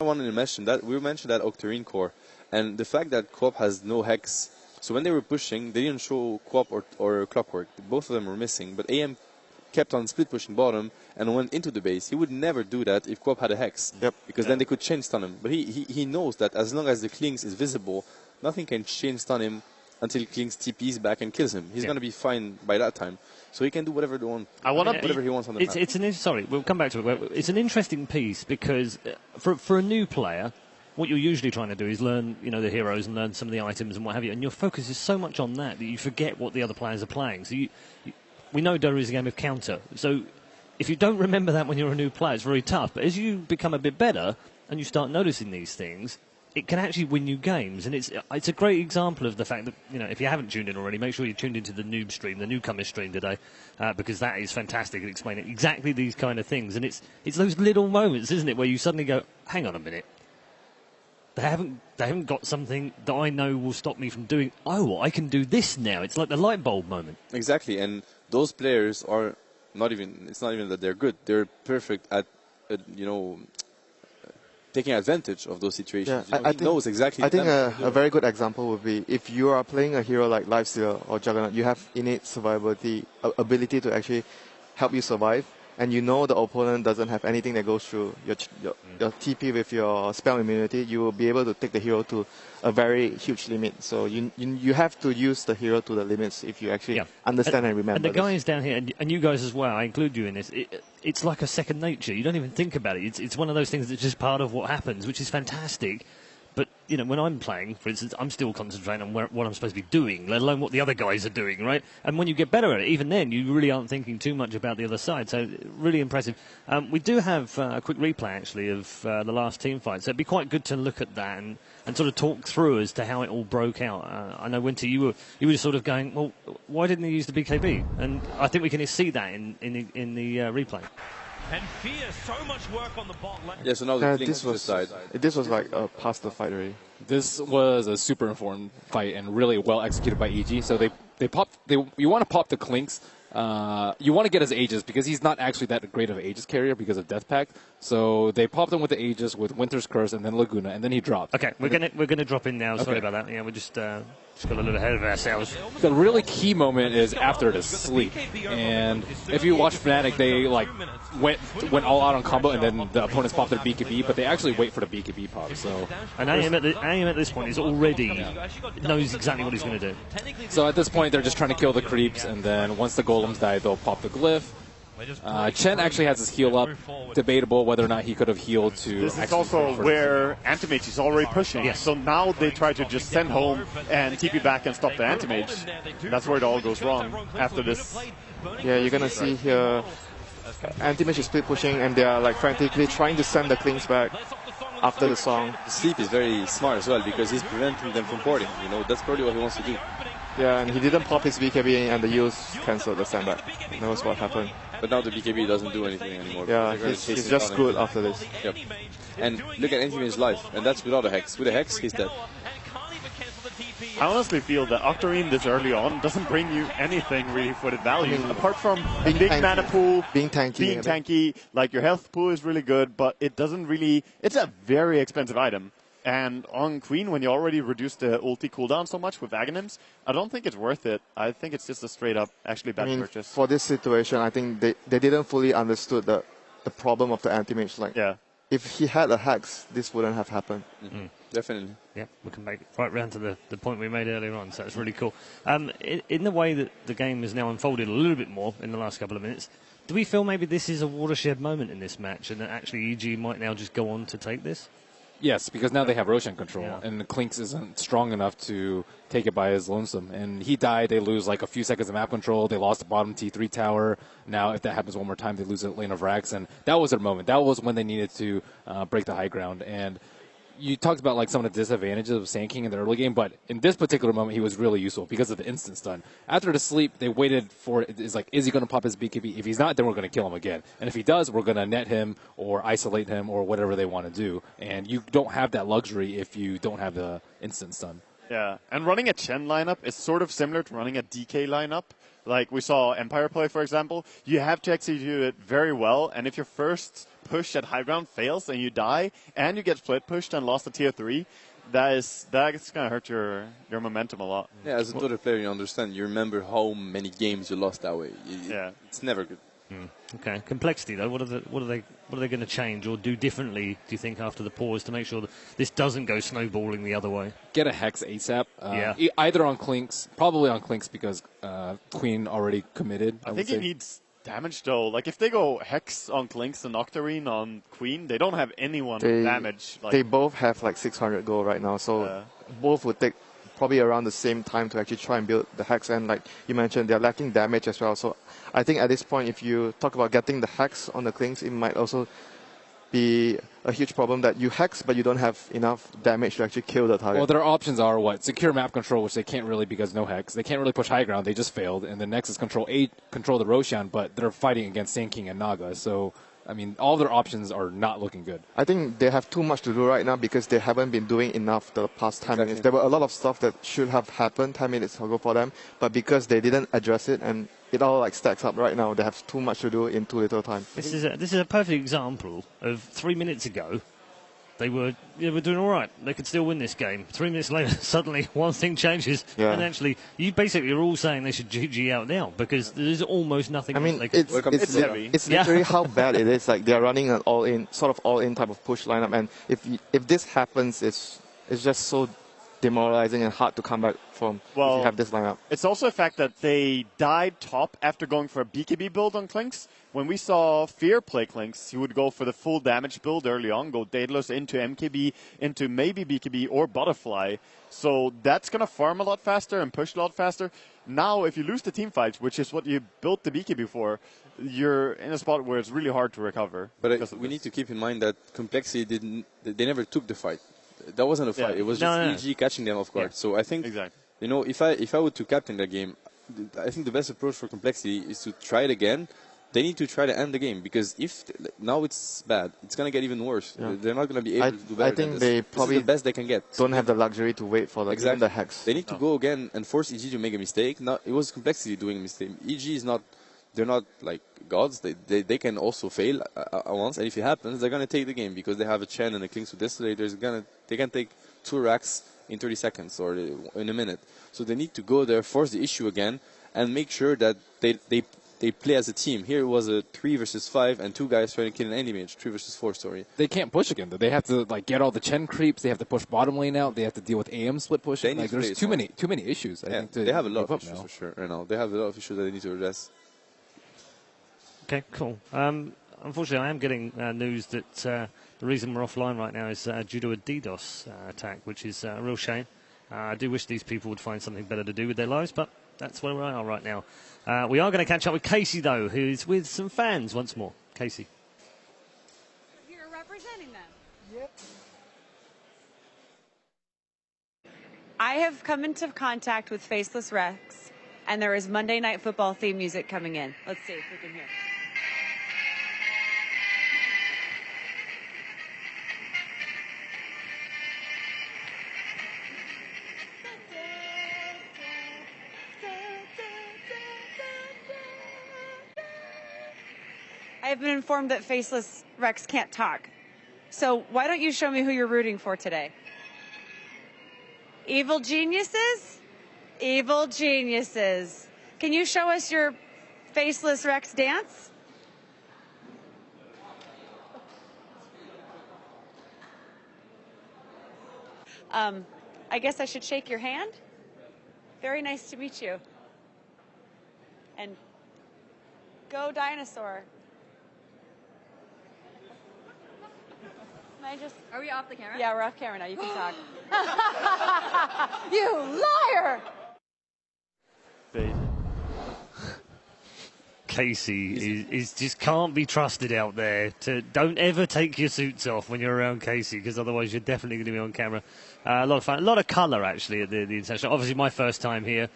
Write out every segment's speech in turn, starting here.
I wanted to mention that we mentioned that Octarine core, and the fact that Co-op has no hex. So when they were pushing, they didn't show Co-op or Clockwork. Both of them were missing, but AM kept on split pushing bottom and went into the base. He would never do that if Co-op had a hex, because then they could chain stun him. But he knows that as long as the Klings is visible, nothing can chain stun him until Klings TPs back and kills him. He's going to be fine by that time. So he can do whatever he wants. Whatever he wants on the map. Sorry, we'll come back to it. It's an interesting piece because for a new player, what you're usually trying to do is learn, the heroes and learn some of the items and what have you. And your focus is so much on that you forget what the other players are playing. So we know Dota is a game of counter. So if you don't remember that when you're a new player, it's very tough. But as you become a bit better and you start noticing these things, it can actually win you games. And it's a great example of the fact that, if you haven't tuned in already, make sure you tuned into the noob stream, the newcomer stream today, because that is fantastic at explaining exactly these kind of things. And it's those little moments, isn't it, where you suddenly go, hang on a minute. They haven't got something that I know will stop me from doing. Oh, I can do this now. It's like the light bulb moment. Exactly, and those players are not even. It's not even that they're good. They're perfect at, taking advantage of those situations. Yeah, I think a very good example would be if you are playing a hero like Lifestealer or Juggernaut, you have innate survivability, ability to actually help you survive. And the opponent doesn't have anything that goes through your TP with your spell immunity, you will be able to take the hero to a very huge limit. So you have to use the hero to the limits if you actually understand and remember. And the guys down here, and you guys as well, I include you in this, it's like a second nature. You don't even think about it. It's one of those things that's just part of what happens, which is fantastic. But, when I'm playing, for instance, I'm still concentrating on what I'm supposed to be doing, let alone what the other guys are doing, right? And when you get better at it, even then, you really aren't thinking too much about the other side. So, really impressive. We do have a quick replay, actually, of the last team fight. So, it'd be quite good to look at that and sort of talk through as to how it all broke out. I know, Winter, you were just sort of going, well, why didn't they use the BKB? And I think we can see that in the replay. And Fear, so much work on the bot lane. Yeah, so now this was like past the fight already. This was a super informed fight and really well executed by EG. So you want to pop the Clinks. You want to get his Aegis because he's not actually that great of an Aegis carrier because of Death Pact. So they popped him with the Aegis with Winter's Curse and then Laguna, and then he dropped. Okay, we're gonna drop in now. Sorry about that. Yeah, we're just got a little ahead of ourselves. The really key moment is after the sleep, and if you watch Fnatic, they went all out on combo, and then the opponents pop their BKB, but they actually wait for the BKB pop. So and AM at this point is already knows exactly what he's going to do. So at this point, they're just trying to kill the creeps, and then once the golems die, they'll pop the glyph. Chen actually has his heal up. Debatable whether or not he could have healed to. This is also where Anti-Mage is already pushing. Yes. So now they try to just send home and TP back and stop the Anti-Mage. That's where it all goes wrong after this. Yeah, you're going to see here Anti-Mage is split pushing and they are frantically trying to send the Klings back after the song. The sleep is very smart as well because he's preventing them from porting. That's probably what he wants to do. Yeah, and he didn't pop his BKB and the use cancelled the sandbag. That was what happened. But now the BKB doesn't do anything anymore. Yeah, he's just good after this. Yep. And look at Anti-Mage's life, and that's without a Hex. With a Hex, he's dead. I honestly feel that Octarine this early on doesn't bring you anything really for the value. Apart from a big mana pool, being tanky. Like your health pool is really good, but it doesn't really... It's a very expensive item. And on Queen, when you already reduced the ulti cooldown so much with Aghanims, I don't think it's worth it. I think it's just a straight-up, actually bad purchase. For this situation, I think they didn't fully understood the problem of the Anti-Mage. If he had a Hex, this wouldn't have happened. Mm-hmm. Definitely. Yeah, we can make it right round to the point we made earlier on, so that's really cool. In the way that the game has now unfolded a little bit more in the last couple of minutes, do we feel maybe this is a watershed moment in this match and that actually EG might now just go on to take this? Yes, because now they have Roshan control, and Klinks isn't strong enough to take it by his lonesome. And he died, they lose a few seconds of map control, they lost the bottom T3 tower. Now, if that happens one more time, they lose a lane of Rax, and that was their moment. That was when they needed to break the high ground. And you talked about some of the disadvantages of Sand King in the early game, but in this particular moment, he was really useful because of the instant stun. After the sleep, they waited for it. It's is he going to pop his BKB? If he's not, then we're going to kill him again. And if he does, we're going to net him or isolate him or whatever they want to do. And you don't have that luxury if you don't have the instant stun. Yeah, and running a Chen lineup is sort of similar to running a DK lineup. Like we saw Empire play, for example. You have to execute it very well, and if your first push at high ground fails and you die, and you get split pushed and lost to tier 3, that's going to hurt your momentum a lot. Yeah, as a Dota player, you understand. You remember how many games you lost that way. It's never good. Okay, complexity though. What are they going to change or do differently? Do you think after the pause to make sure that this doesn't go snowballing the other way? Get a Hex ASAP. Either on Clinks, probably on Clinks because Queen already committed. I think he needs damage though. Like if they go Hex on Clinks and Octarine on Queen, they don't have anyone with damage. They both have like 600 gold right now, so both would take probably around the same time to actually try and build the Hex. And like you mentioned, they're lacking damage as well. So I think at this point, if you talk about getting the Hex on the Clinks, it might also be a huge problem that you Hex, but you don't have enough damage to actually kill the target. Well, their options are what? Secure map control, which they can't really because no Hex. They can't really push high ground. They just failed. And the next is control the Roshan, but they're fighting against Sand King and Naga. So, I mean, all their options are not looking good. I think they have too much to do right now because they haven't been doing enough the past 10 minutes. There were a lot of stuff that should have happened 10 minutes ago for them, but because they didn't address it and it all like stacks up right now, they have too much to do in too little time. This is a perfect example of 3 minutes ago. They were doing all right. They could still win this game. 3 minutes later, suddenly one thing changes, and actually, you basically are all saying they should GG out now because there's almost nothing. I mean, they can it's literally how bad it is. Like they're running an all-in type of push lineup, and if this happens, it's just so demoralizing and hard to come back from if you have this lineup. It's also a fact that they died top after going for a BKB build on Clinks. When we saw Fear play Clinks, he would go for the full damage build early on, go Daedalus into MKB, into maybe BKB or Butterfly. So that's going to farm a lot faster and push a lot faster. Now, if you lose the team fights, which is what you built the BKB for, you're in a spot where it's really hard to recover. But we need to keep in mind that Complexity they never took the fight. That wasn't a fight. It was just EG catching them off guard. So I think, if I were to captain that game, I think the best approach for Complexity is to try it again. They need to try to end the game because if now it's bad, it's going to get even worse. They're not going to be able to do better. I think they probably this is the best they can get. Don't have the luxury to wait for even the Hex. They need to go again and force EG to make a mistake. Now, it was Complexity doing a mistake. EG is not. They're not like gods. They can also fail once, and if it happens, they're going to take the game because they have a Chen and a Clinks with Destillators. They can take 2 racks in 30 seconds or in a minute. So they need to go there, force the issue again, and make sure that they play as a team. Here it was a 3 versus 5 and 2 guys trying to kill an enemy mage. 3 versus 4 story. They can't push again though. They have to get all the Chen creeps. They have to push bottom lane out. They have to deal with AM split push. There's too many issues. I think they have a lot of issues for sure right now. They have a lot of issues that they need to address. Okay, cool. Unfortunately, I am getting news that the reason we're offline right now is due to a DDoS attack, which is a real shame. I do wish these people would find something better to do with their lives, but that's where we are right now. We are going to catch up with Casey, though, who's with some fans once more. Casey. You're representing them. Yep. I have come into contact with Faceless Rex, and there is Monday Night Football theme music coming in. Let's see if we can hear. I have been informed that Faceless Rex can't talk. So why don't you show me who you're rooting for today? Evil geniuses? Evil geniuses. Can you show us your Faceless Rex dance? I guess I should shake your hand. Very nice to meet you. And go dinosaur. Are we off the camera? Yeah, we're off camera now. You can talk. You liar! Casey is just can't be trusted out there. Don't ever take your suits off when you're around Casey, because otherwise you're definitely going to be on camera. A lot of fun, a lot of colour actually at the international. Obviously, my first time here,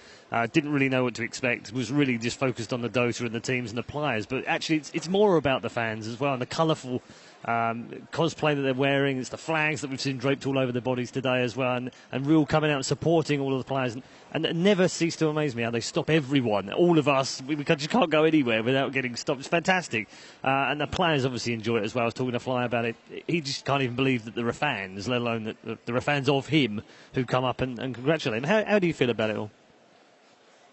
didn't really know what to expect. Was really just focused on the Dota and the teams and the players. But actually, it's more about the fans as well and the colourful cosplay that they're wearing. It's the flags that we've seen draped all over their bodies today as well, and real coming out and supporting all of the players. And it never ceased to amaze me how they stop everyone, all of us. We just can't go anywhere without getting stopped. It's fantastic. And the players obviously enjoy it as well. I was talking to Fly about it. He just can't even believe that there are fans, let alone that there are fans of him who come up and congratulate him. How do you feel about it all?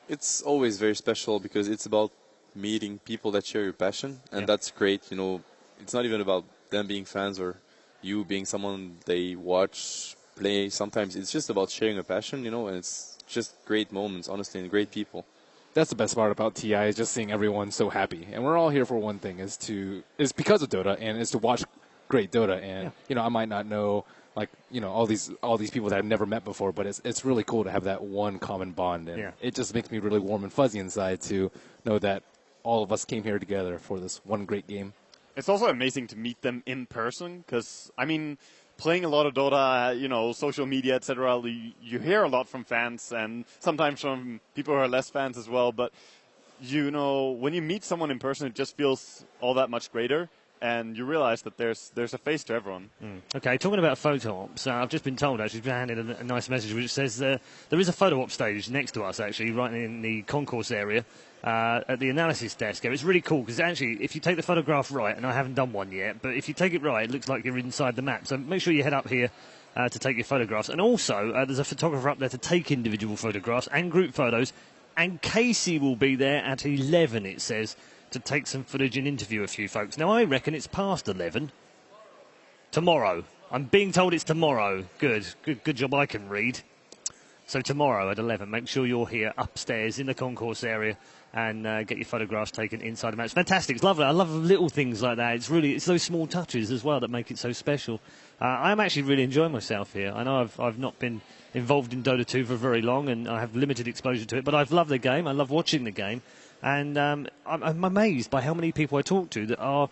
It's always very special because it's about meeting people that share your passion, and that's great. You know, it's not even about them being fans or you being someone they watch play. Sometimes it's just about sharing a passion, you know, and it's just great moments, honestly, and great people. That's the best part about TI, is just seeing everyone so happy. And we're all here for one thing, is because of Dota, and is to watch great Dota. And you know, I might not know, like, you know, all these people that I've never met before, but it's really cool to have that one common bond, and it just makes me really warm and fuzzy inside to know that all of us came here together for this one great game. It's also amazing to meet them in person, because, I mean, playing a lot of Dota, you know, social media, etc., you hear a lot from fans, and sometimes from people who are less fans as well, but, you know, when you meet someone in person, it just feels all that much greater. And you realise that there's a face to everyone. Okay, talking about photo ops, I've just been told, actually, been handed a nice message which says there is a photo op stage next to us, actually, right in the concourse area at the analysis desk. It's really cool because actually, if you take the photograph right, and I haven't done one yet, but if you take it right, it looks like you're inside the map. So make sure you head up here to take your photographs. And also, there's a photographer up there to take individual photographs and group photos. And Casey will be there at 11, it says, to take some footage and interview a few folks. Now, I reckon it's past 11. Tomorrow. I'm being told it's tomorrow. Good job I can read. So tomorrow at 11, make sure you're here upstairs in the concourse area and get your photographs taken inside the match. Fantastic. It's lovely. I love little things like that. It's those small touches as well that make it so special. I'm actually really enjoying myself here. I know I've not been involved in Dota 2 for very long, and I have limited exposure to it, but I've loved the game. I love watching the game. And I'm amazed by how many people I talk to that are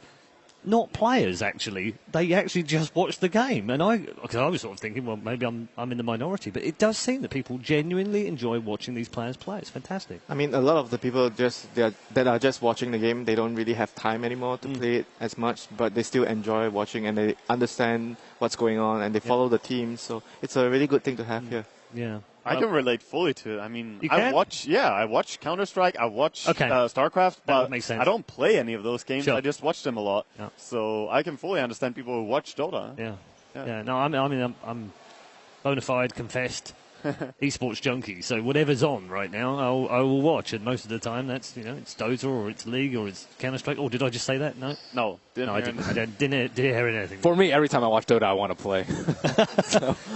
not players, actually. They actually just watch the game. And I was sort of thinking, well, maybe I'm in the minority. But it does seem that people genuinely enjoy watching these players play. It's fantastic. I mean, a lot of the people that are just watching the game, they don't really have time anymore to play it as much, but they still enjoy watching and they understand what's going on and they follow the team. So it's a really good thing to have here. Yeah. I can relate fully to it. I mean, I watch Counter-Strike, I watch StarCraft, but I don't play any of those games. Sure. I just watch them a lot. Yeah. So I can fully understand people who watch Dota. Yeah. No, I'm bona fide, confessed esports junkie. So whatever's on right now, I will watch. And most of the time, that's it's Dota or it's League or it's Counter-Strike. Or did I just say that? No, I didn't hear anything. For me, every time I watch Dota, I want to play.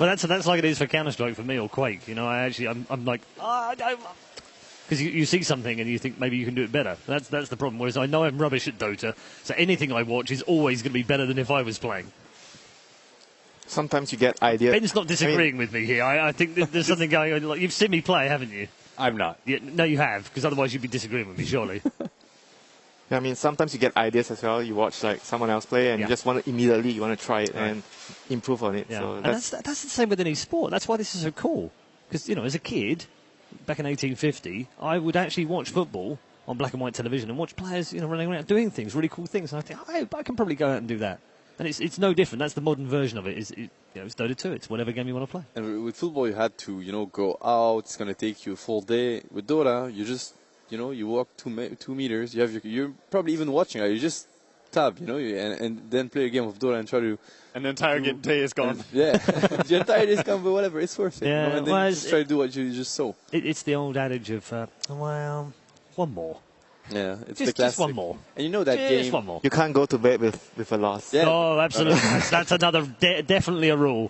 Well, that's like it is for Counter-Strike for me or Quake. I'm like, because you see something and you think maybe you can do it better. That's the problem. Whereas I know I'm rubbish at Dota, so anything I watch is always going to be better than if I was playing. Sometimes you get ideas. Ben's not disagreeing with me here. I think there's something going on. Like, you've seen me play, haven't you? I'm not. Yeah, no, you have, because otherwise you'd be disagreeing with me, surely. I mean, sometimes you get ideas as well. You watch like someone else play and you just want to immediately try it and improve on it. Yeah. So and that's the same with any sport. That's why this is so cool. Because, as a kid, back in 1850, I would actually watch football on black and white television and watch players, running around doing things, really cool things. And I think, I can probably go out and do that. And it's no different. That's the modern version of it. It's Dota 2. It's whatever game you want to play. And with football, you had to, go out. It's going to take you a full day. With Dota, you just, you walk 2 meters. You're probably even watching. You just tab, and then play a game of Dota and try to. And the entire day is gone. The entire day is gone, but whatever, it's worth it. Yeah, and then you just try to do what you just saw. It's the old adage of, one more. Yeah, it's just, the classic. just one more. And you know that game. Just one more. You can't go to bed with a loss. Yeah. Oh, absolutely. That's another definitely a rule.